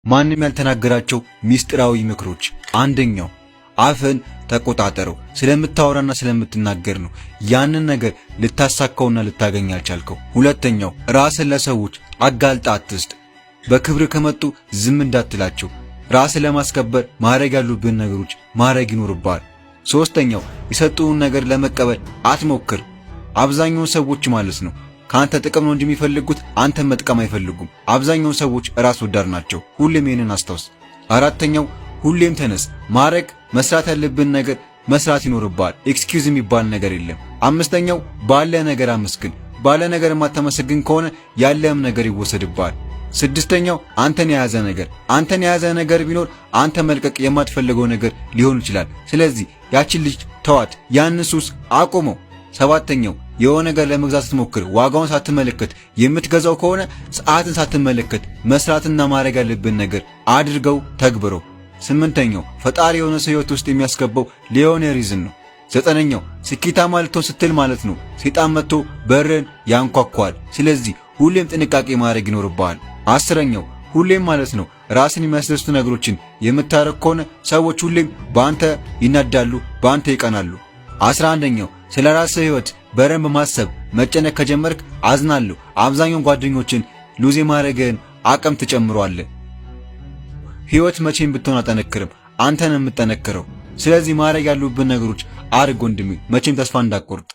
ማንም ያልተናገራቸው ሚስጥራዊ ምክሮች። አንደኛው አፍን ተቆጣጠረው። ስለምታወራና ስለምትናገር ነው ያንን ነገር ልታሳካውና ልታገኝ ያልቻልከው። ሁለተኛው ራስን ለሰዎች አጋልጣ አትስጥ። በክብር ከመጡ ዝም እንዳትላቸው። ራስን ለማስከበር ማድረግ ያሉብን ነገሮች ማድረግ ይኖርብሃል። ሶስተኛው የሰጡን ነገር ለመቀበል አትሞክር። አብዛኛው ሰዎች ማለት ነው ካንተ ጥቅም ነው እንጂ የሚፈልጉት አንተን መጥቀም አይፈልጉም። አብዛኛው ሰዎች ራስ ወዳድ ናቸው። ሁሌም ይሄንን አስታውስ። አራተኛው ሁሌም ተነስ። ማድረግ መስራት ያለብን ነገር መስራት ይኖርብሃል። ኤክስኪውዝ የሚባል ነገር የለም። አምስተኛው ባለ ነገር አመስግን። ባለ ነገር የማታመሰግን ከሆነ ያለህም ነገር ይወሰድብሃል። ስድስተኛው አንተን የያዘ ነገር ቢኖር አንተ መልቀቅ የማትፈልገው ነገር ሊሆን ይችላል። ስለዚህ ያችን ልጅ ተዋት፣ ያን ሱስ አቁመው። ሰባተኛው የሆነ ነገር ለመግዛት ስትሞክር ዋጋውን ሳትመለከት የምትገዛው ከሆነ ሰዓትን ሳትመለከት መስራትና ማድረግ ያለብን ነገር አድርገው ተግብረው። ስምንተኛው ፈጣሪ የሆነ ሰው ህይወት ውስጥ የሚያስገባው ሊሆን ሪዝን ነው። ዘጠነኛው ስኬታማ ልትሆን ስትል ማለት ነው ሰይጣን መጥቶ በርን ያንኳኳል። ስለዚህ ሁሌም ጥንቃቄ ማድረግ ይኖርብሃል። አስረኛው ሁሌም ማለት ነው ራስን የሚያስደስቱ ነገሮችን የምታረግ ከሆነ ሰዎች ሁሌም በአንተ ይናዳሉ፣ በአንተ ይቀናሉ። 11ኛው ስለ ራስህ ህይወት በረም ማሰብ መጨነቅ ከጀመርክ አዝናለሁ፣ አብዛኛውን ጓደኞችን ሉዝ ማድረግን አቅም ትጨምሯለህ። ህይወት መቼም ብትሆን አጠነክርም፣ አንተ ነህ የምትጠነክረው። ስለዚህ ማድረግ ያሉብን ነገሮች አድርግ ወንድሜ፣ መቼም ተስፋ እንዳትቆርጥ።